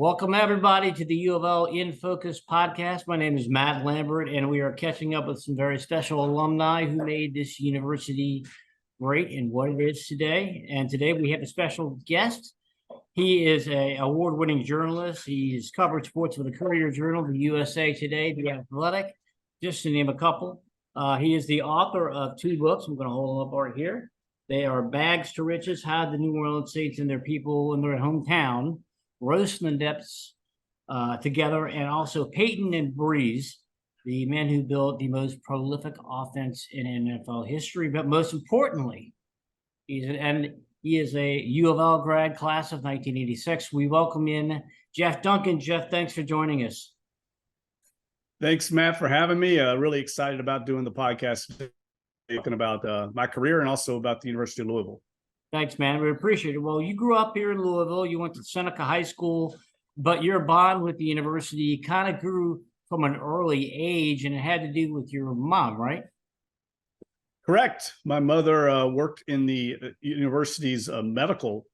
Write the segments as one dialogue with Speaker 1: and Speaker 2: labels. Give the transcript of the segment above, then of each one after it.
Speaker 1: Welcome, everybody, to the U of L In Focus podcast. My name is Matt Lambert, and we are catching up with some very special alumni who made this university great and what it is today. And today we have a special guest. He is an award-winning journalist. He's covered sports for the Courier Journal, the USA Today, The Athletic, just to name a couple. He is the author of two books. I'm going to hold them up right here. They are Bags to Riches, How the New Orleans Saints and Their People in Their Hometown rose from the depths together, and also Peyton and Breeze, the men who built the most prolific offense in NFL history. But most importantly, he is a U of L grad, class of 1986. We welcome in Jeff Duncan. Jeff, thanks for joining us.
Speaker 2: Thanks, Matt, for having me. Really excited about doing the podcast, talking about my career and also about the University of Louisville.
Speaker 1: Thanks, man. We appreciate it. Well, you grew up here in Louisville. You went to Seneca High School, but your bond with the university kind of grew from an early age, and it had to do with your mom, right?
Speaker 2: Correct. My mother worked in the university's medical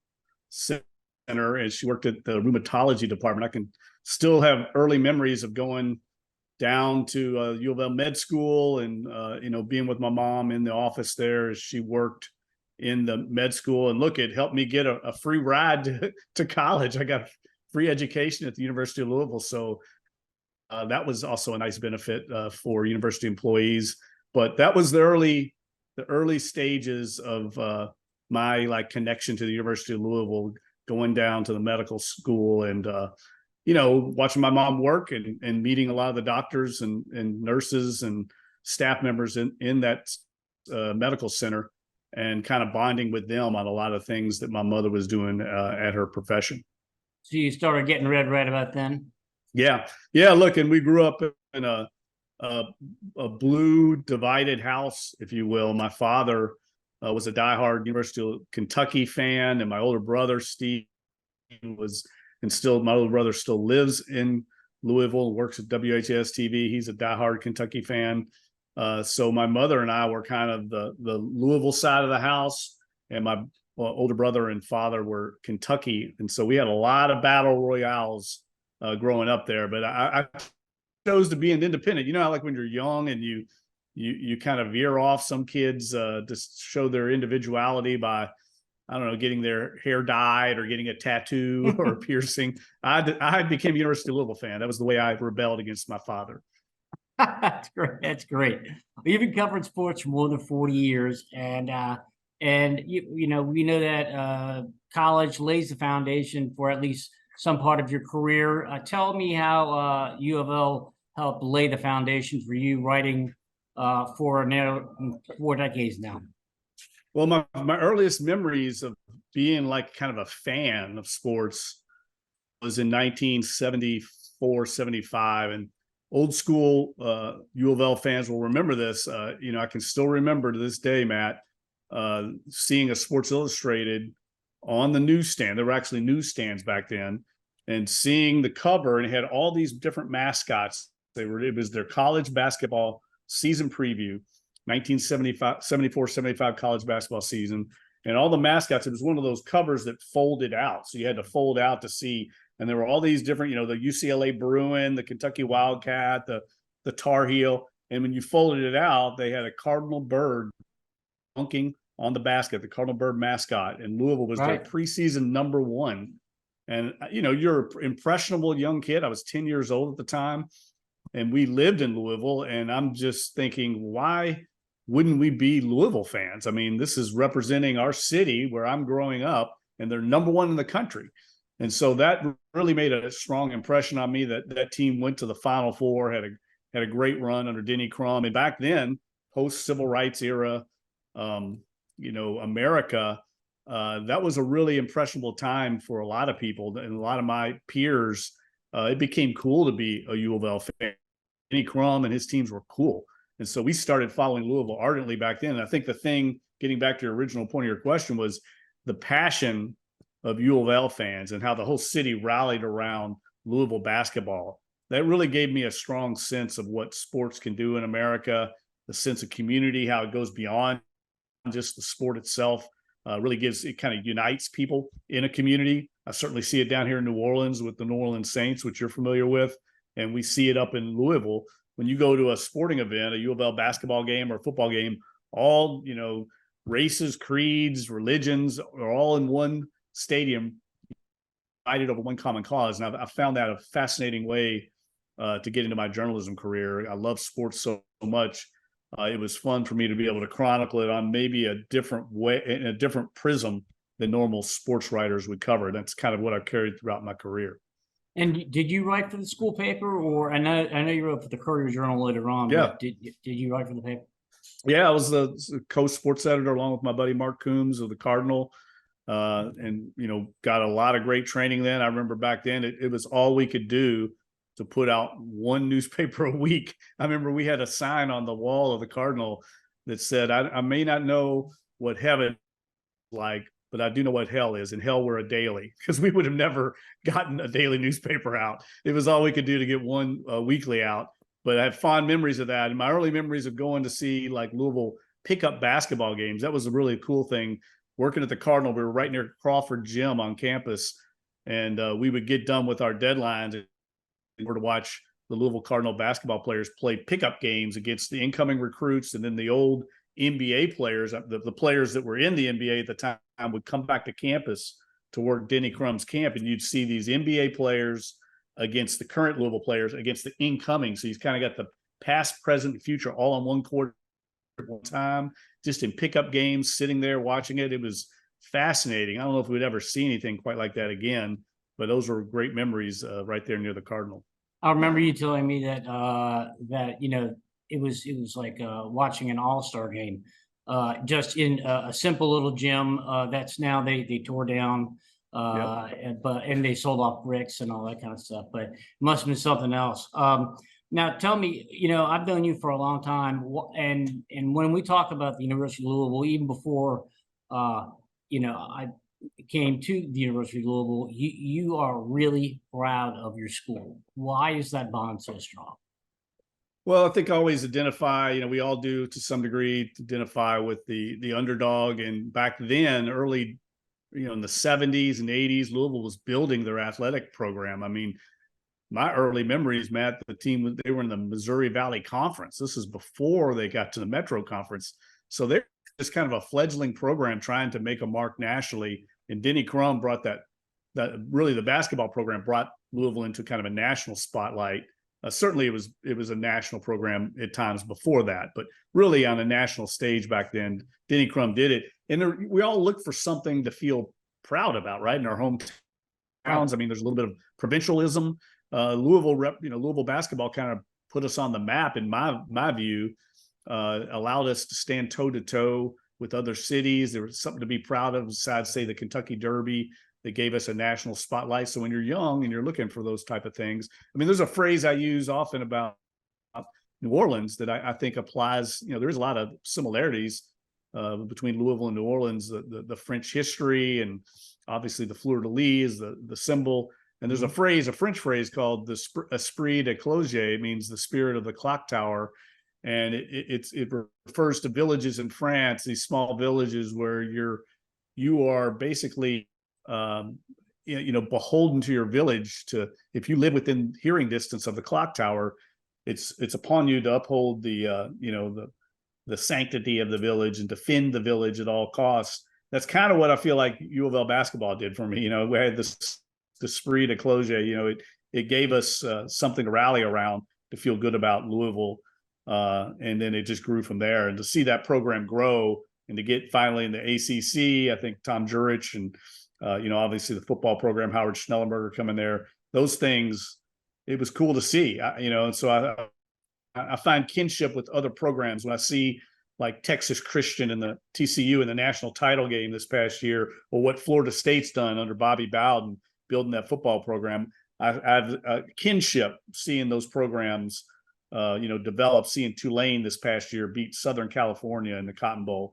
Speaker 2: center, and she worked at the rheumatology department. I can still have early memories of going down to U of L med school and, being with my mom in the office there as she worked in the med school. And look, it helped me get a free ride to college. I got free education at the University of Louisville. So that was also a nice benefit for university employees. But that was the early stages of my connection to the University of Louisville, going down to the medical school and watching my mom work and meeting a lot of the doctors and nurses and staff members in that medical center, and kind of bonding with them on a lot of things that my mother was doing at her profession.
Speaker 1: So you started getting read right about then?
Speaker 2: Yeah. Look, and we grew up in a blue divided house, if you will. My father was a diehard University of Kentucky fan, and my older brother Steve was, and still my older brother still lives in Louisville, works at WHS TV. He's a diehard Kentucky fan. So my mother and I were kind of the Louisville side of the house, and my older brother and father were Kentucky. And so we had a lot of battle royales growing up there, but I chose to be an independent. You know how like when you're young and you kind of veer off, some kids just show their individuality by, I don't know, getting their hair dyed or getting a tattoo or a piercing. I became a University of Louisville fan. That was the way I rebelled against my father.
Speaker 1: That's great. That's great. You've been covering sports for more than 40 years, and we know that college lays the foundation for at least some part of your career. Tell me how U of L helped lay the foundation for you writing for now 4 decades now.
Speaker 2: Well, my earliest memories of being like kind of a fan of sports was in 1974, 75, and old school U of L fans will remember this. I can still remember to this day, Matt, seeing a Sports Illustrated on the newsstand. There were actually newsstands back then, and seeing the cover, and it had all these different mascots. It was their college basketball season preview, 1974-75 college basketball season, and all the mascots. It was one of those covers that folded out, so you had to fold out to see. And there were all these different, the UCLA Bruin, the Kentucky Wildcat, the Tar Heel. And when you folded it out, they had a cardinal bird dunking on the basket, the cardinal bird mascot. And Louisville was their preseason number one. And, you're an impressionable young kid. I was 10 years old at the time, and we lived in Louisville. And I'm just thinking, why wouldn't we be Louisville fans? I mean, this is representing our city where I'm growing up, and they're number one in the country. And so that really made a strong impression on me. That team went to the Final Four, had a great run under Denny Crum. And back then, post civil rights era, America, that was a really impressionable time for a lot of people and a lot of my peers. It became cool to be a U of L fan. Denny Crum and his teams were cool. And so we started following Louisville ardently back then. And I think the thing, getting back to your original point of your question, was the passion of U of L fans and how the whole city rallied around Louisville basketball. That really gave me a strong sense of what sports can do in America, the sense of community, how it goes beyond just the sport itself. Really it kind of unites people in a community. I certainly see it down here in New Orleans with the New Orleans Saints, which you're familiar with, and we see it up in Louisville. When you go to a sporting event, a U of L basketball game or football game, all, races, creeds, religions are all in one stadium, united over one common cause. And I found that a fascinating way to get into my journalism career. I love sports so much. It was fun for me to be able to chronicle it on maybe a different way, in a different prism than normal sports writers would cover. That's kind of what I've carried throughout my career.
Speaker 1: And did you write for the school paper, or I know you wrote for the Courier Journal later on,
Speaker 2: Yeah.
Speaker 1: but did you write for the paper?
Speaker 2: Yeah, I was the co-sports editor along with my buddy Mark Coombs of the Cardinal. And got a lot of great training then. I remember back then it was all we could do to put out one newspaper a week. I remember we had a sign on the wall of the Cardinal that said, I may not know what heaven is like, but I do know what hell is, and hell we're a daily, because we would have never gotten a daily newspaper out. It was all we could do to get one weekly out. But I have fond memories of that. And my early memories of going to see like Louisville pickup basketball games, that was a really cool thing. Working at the Cardinal, we were right near Crawford Gym on campus, and we would get done with our deadlines and were to watch the Louisville Cardinal basketball players play pickup games against the incoming recruits, and then the old NBA players, the players that were in the NBA at the time would come back to campus to work Denny Crum's camp, and you'd see these NBA players against the current Louisville players against the incoming. So he's kind of got the past, present, future all on one court at one time, just in pickup games, sitting there watching it. It was fascinating. I don't know if we'd ever see anything quite like that again, but those were great memories right there near the Cardinal.
Speaker 1: I remember you telling me that it was like watching an all-star game, just in a simple little gym that's now they tore down, and they sold off bricks and all that kind of stuff. But it must have been something else. Now tell me, I've known you for a long time, and when we talk about the University of Louisville, even before I came to the University of Louisville, you are really proud of your school. Why is that bond so strong?
Speaker 2: Well, I think I always identify, we all do to some degree, to identify with the underdog. And back then, early, in the 70s and 80s, Louisville was building their athletic program. I mean, my early memories, Matt, the team, they were in the Missouri Valley Conference. This is before they got to the Metro Conference. So they're just kind of a fledgling program trying to make a mark nationally. And Denny Crum brought that really the basketball program brought Louisville into kind of a national spotlight. Certainly it was a national program at times before that, but really on a national stage back then, Denny Crum did it. And we all look for something to feel proud about, right? In our hometowns. I mean, there's a little bit of provincialism. Louisville basketball kind of put us on the map in my view, allowed us to stand toe to toe with other cities. There was something to be proud of besides, say, the Kentucky Derby. That gave us a national spotlight. So when you're young and you're looking for those type of things, I mean, there's a phrase I use often about New Orleans that I think applies. There's a lot of similarities between Louisville and New Orleans, the French history, and obviously the fleur de lis is the symbol. And there's a French phrase called the esprit de cloche. It means the spirit of the clock tower. And it refers to villages in France, these small villages where you are basically beholden to your village. If you live within hearing distance of the clock tower, it's upon you to uphold the sanctity of the village and defend the village at all costs. That's kind of what I feel like U of L basketball did for me. We had this esprit de cloche. It gave us something to rally around to feel good about Louisville, and then it just grew from there. And to see that program grow and to get finally in the ACC, I think Tom Jurich and obviously the football program, Howard Schnellenberger coming there, those things, it was cool to see, and so I find kinship with other programs when I see like Texas Christian and the TCU in the national title game this past year, or what Florida State's done under Bobby Bowden building that football program. I have a kinship seeing those programs, develop, seeing Tulane this past year beat Southern California in the Cotton Bowl.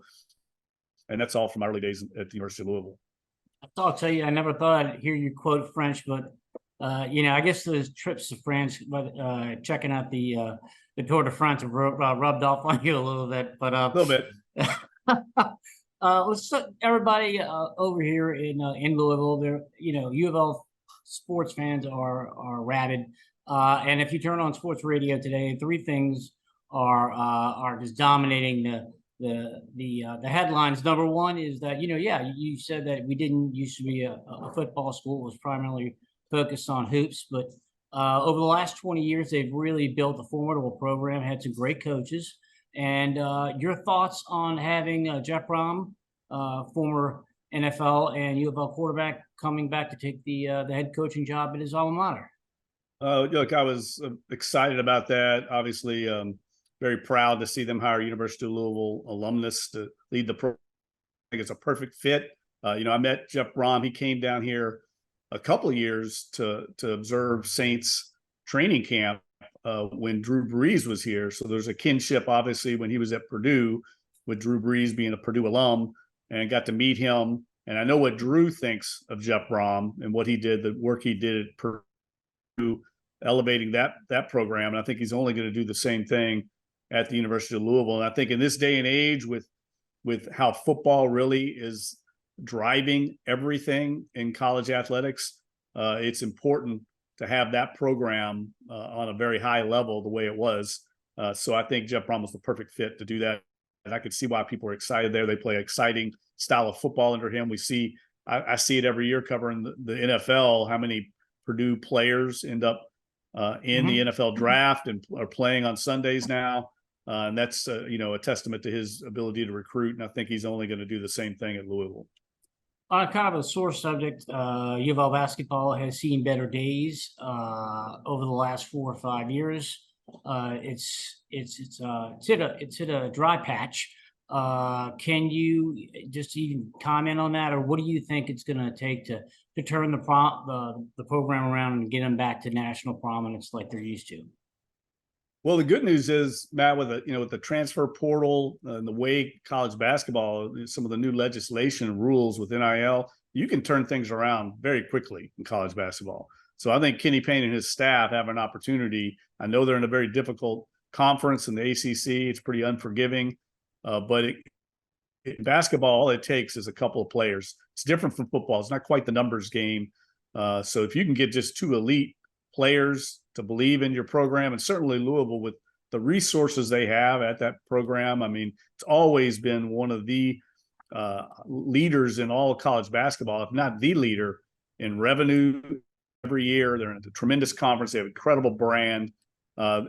Speaker 2: And that's all from my early days at the University of Louisville.
Speaker 1: I'll tell you, I never thought I'd hear you quote French, but I guess those trips to France, checking out the Tour de France have rubbed off on you a little bit. But
Speaker 2: a little bit.
Speaker 1: Let's everybody over here in Louisville. There, U of L sports fans are rabid, and if you turn on sports radio today, three things are just dominating the headlines. Number one is that yeah, you said that we didn't used to be a football school. It was primarily focused on hoops, but over the last 20 years, they've really built a formidable program. Had some great coaches. And your thoughts on having Jeff Brom, former NFL and U of L quarterback, coming back to take the head coaching job at his alma mater?
Speaker 2: Look, I was excited about that. Obviously, very proud to see them hire University of Louisville alumnus to lead the program. I think it's a perfect fit. I met Jeff Brom. He came down here a couple of years to observe Saints training camp when Drew Brees was here. So there's a kinship, obviously, when he was at Purdue, with Drew Brees being a Purdue alum, and got to meet him. And I know what Drew thinks of Jeff Brom and what he did, the work he did at Purdue, elevating that program. And I think he's only going to do the same thing at the University of Louisville. And I think in this day and age, with how football really is driving everything in college athletics, it's important to have that program on a very high level the way it was. So I think Jeff Brom was the perfect fit to do that. And I could see why people are excited there. They play an exciting style of football under him. I see it every year covering the NFL, how many Purdue players end up in the NFL draft and are playing on Sundays now. And that's, a testament to his ability to recruit. And I think he's only going to do the same thing at Louisville.
Speaker 1: On kind of a sore subject, U of L basketball has seen better days over the last 4 or 5 years. It's hit a dry patch. Can you just even comment on that, or what do you think it's going to take to turn the program around and get them back to national prominence like they're used to?
Speaker 2: Well, the good news is, Matt, with the transfer portal and the way college basketball, some of the new legislation and rules with NIL, you can turn things around very quickly in college basketball. So I think Kenny Payne and his staff have an opportunity. I know they're in a very difficult conference in the ACC. It's pretty unforgiving, but in basketball, all it takes is a couple of players. It's different from football. It's not quite the numbers game. So if you can get just two elite players to believe in your program, and certainly Louisville with the resources they have at that program. I mean, it's always been one of the leaders in all of college basketball, if not the leader in revenue every year. They're in a tremendous conference. They have an incredible brand.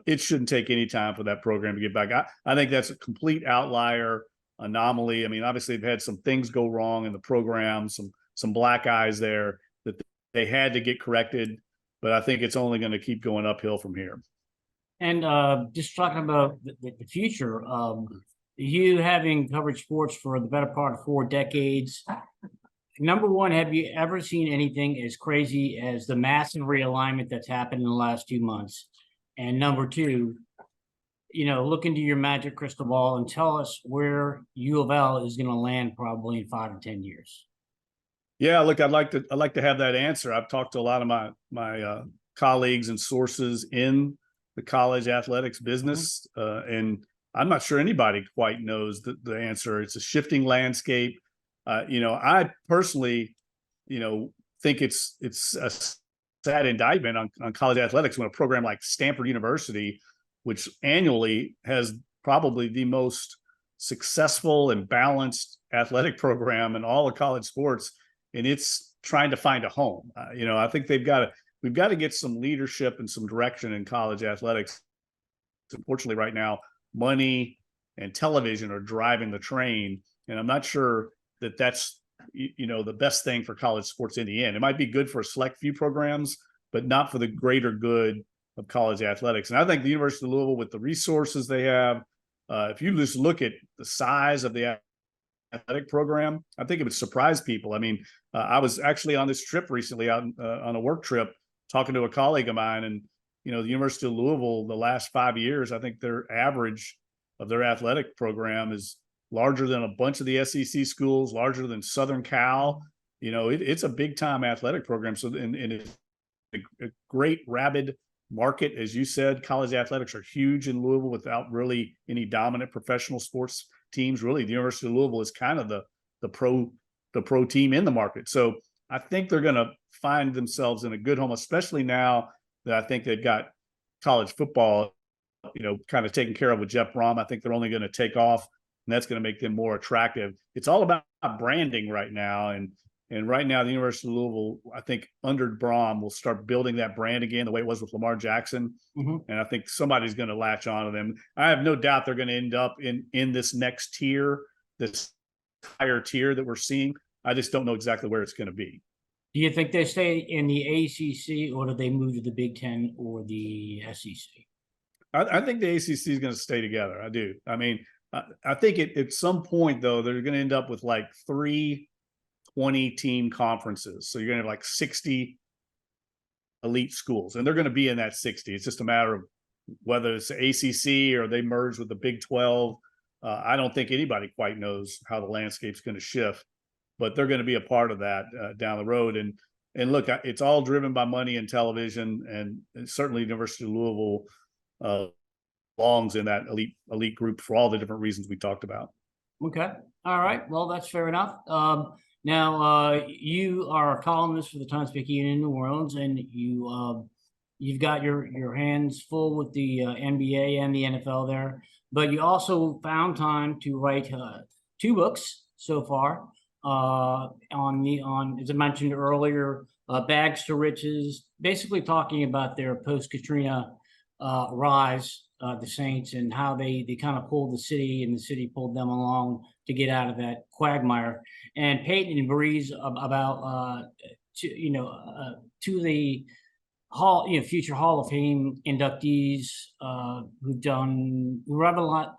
Speaker 2: It shouldn't take any time for that program to get back. I think that's a complete outlier anomaly. I mean, obviously they've had some things go wrong in the program, some black eyes there that they had to get corrected. But I think it's only going to keep going uphill from here.
Speaker 1: And just talking about the future, you having covered sports for the better part of 4 decades, number one, have you ever seen anything as crazy as the massive realignment that's happened in the last 2 months? And number two, look into your magic crystal ball and tell us where U of L is going to land probably in 5 or 10 years.
Speaker 2: Yeah, look, I'd like to have that answer. I've talked to a lot of my colleagues and sources in the college athletics business, and I'm not sure anybody quite knows the answer. It's a shifting landscape. I personally, think it's a sad indictment on college athletics when a program like Stanford University, which annually has probably the most successful and balanced athletic program in all of college sports, and it's trying to find a home. I think we've got to get some leadership and some direction in college athletics. Unfortunately, right now, money and television are driving the train, and I'm not sure that that's the best thing for college sports in the end. It might be good for a select few programs, but not for the greater good of college athletics. And I think the University of Louisville, with the resources they have, if you just look at the size of the athletic program, I think it would surprise people. I mean, I was actually on this trip recently on a work trip talking to a colleague of mine, and the University of Louisville, the last 5 years, I think their average of their athletic program is larger than a bunch of the SEC schools, larger than Southern Cal. It's a big time athletic program. So, and it's a great rabid market, as you said. College athletics are huge in Louisville without really any dominant professional sports teams. Really, the University of Louisville is kind of the pro team in the market. So I think they're going to find themselves in a good home, especially now that I think they've got college football, kind of taken care of with Jeff Brom. I think they're only going to take off, and that's going to make them more attractive. It's all about branding right now. And right now, the University of Louisville, I think under Brom, will start building that brand again, the way it was with Lamar Jackson.
Speaker 1: Mm-hmm.
Speaker 2: And I think somebody's going to latch on to them. I have no doubt they're going to end up in this next tier, this higher tier that we're seeing. I just don't know exactly where it's going to be.
Speaker 1: Do you think they stay in the ACC, or do they move to the Big Ten or the SEC?
Speaker 2: I think the ACC is going to stay together. I do. I mean, I think at some point, though, they're going to end up with like 3 20-team conferences. So you're going to have like 60 elite schools, and they're going to be in that 60. It's just a matter of whether it's the ACC or they merge with the Big 12. I don't think anybody quite knows how the landscape's going to shift, but they're going to be a part of that down the road. And look, it's all driven by money and television, and certainly University of Louisville belongs in that elite group for all the different reasons we talked about.
Speaker 1: Okay. All right. Well, that's fair enough. Now, you are a columnist for the Times-Picayune in New Orleans, and you've got your hands full with the NBA and the NFL there, but you also found time to write 2 books so far on as I mentioned earlier, Bags to Riches, basically talking about their post-Katrina rise, the Saints, and how they kind of pulled the city and the city pulled them along to get out of that quagmire. And Peyton and Breeze about to the future Hall of Fame inductees who kind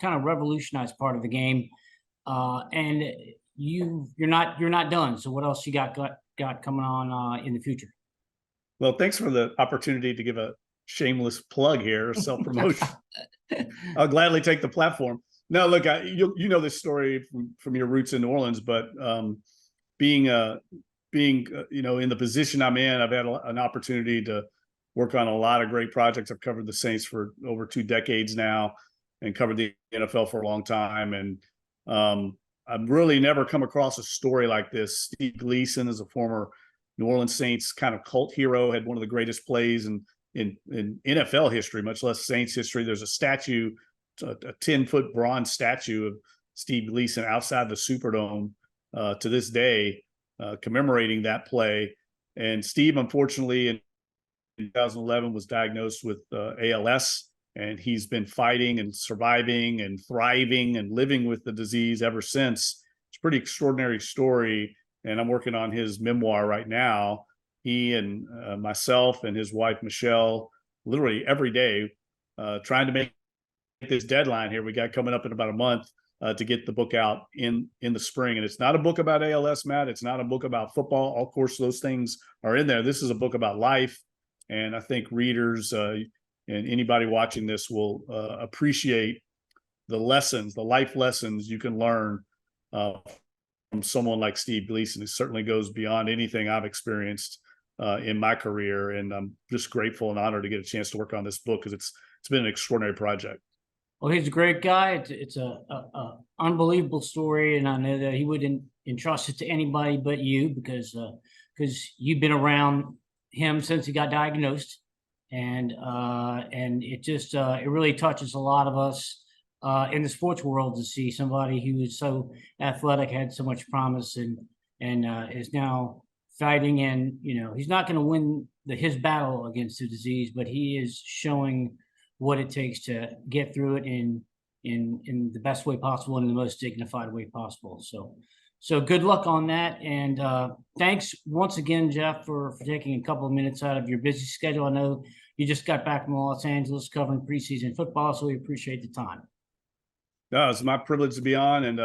Speaker 1: of revolutionized part of the game. And you're not done. So what else you got coming on in the future?
Speaker 2: Well, thanks for the opportunity to give a shameless plug here, self-promotion. I'll gladly take the platform. No, look, you know this story from your roots in New Orleans, but being in the position I'm in, I've had an opportunity to work on a lot of great projects. I've covered the Saints for over 2 decades now, and covered the NFL for a long time. And I've really never come across a story like this. Steve Gleason is a former New Orleans Saints kind of cult hero, had one of the greatest plays in NFL history, much less Saints history. There's a statue, a 10-foot bronze statue of Steve Gleason outside the Superdome to this day, commemorating that play. And Steve, unfortunately, in 2011 was diagnosed with ALS, and he's been fighting and surviving and thriving and living with the disease ever since. It's a pretty extraordinary story, and I'm working on his memoir right now. He and myself and his wife, Michelle, literally every day trying to make this deadline here we got coming up in about a month to get the book out in the spring. And it's not a book about ALS, Matt. It's not a book about football. Of course, those things are in there. This is a book about life. And I think readers and anybody watching this will appreciate the life lessons you can learn from someone like Steve Gleason, who certainly goes beyond anything I've experienced in my career. And I'm just grateful and honored to get a chance to work on this book, because it's been an extraordinary project.
Speaker 1: Well, he's a great guy. It's a unbelievable story, and I know that he wouldn't entrust it to anybody but you, because you've been around him since he got diagnosed, and it really touches a lot of us in the sports world to see somebody who is so athletic, had so much promise, and is now fighting. And he's not going to win his battle against the disease, but he is showing what it takes to get through it in the best way possible and in the most dignified way possible. So good luck on that. And thanks once again, Jeff, for taking a couple of minutes out of your busy schedule. I know you just got back from Los Angeles covering preseason football, so we appreciate the time.
Speaker 2: No, it's my privilege to be on, and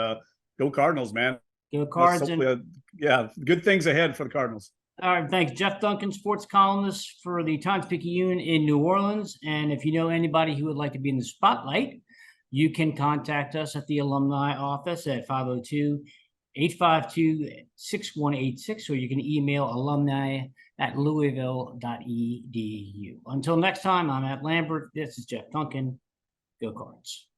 Speaker 2: go Cardinals, man.
Speaker 1: Go Cards.
Speaker 2: Good things ahead for the Cardinals.
Speaker 1: All right, thanks. Jeff Duncan, sports columnist for the Times-Picayune in New Orleans. And if you know anybody who would like to be in the spotlight, you can contact us at the Alumni office at 502-852-6186, or you can email alumni@louisville.edu. Until next time, I'm Matt Lambert. This is Jeff Duncan. Go Cards.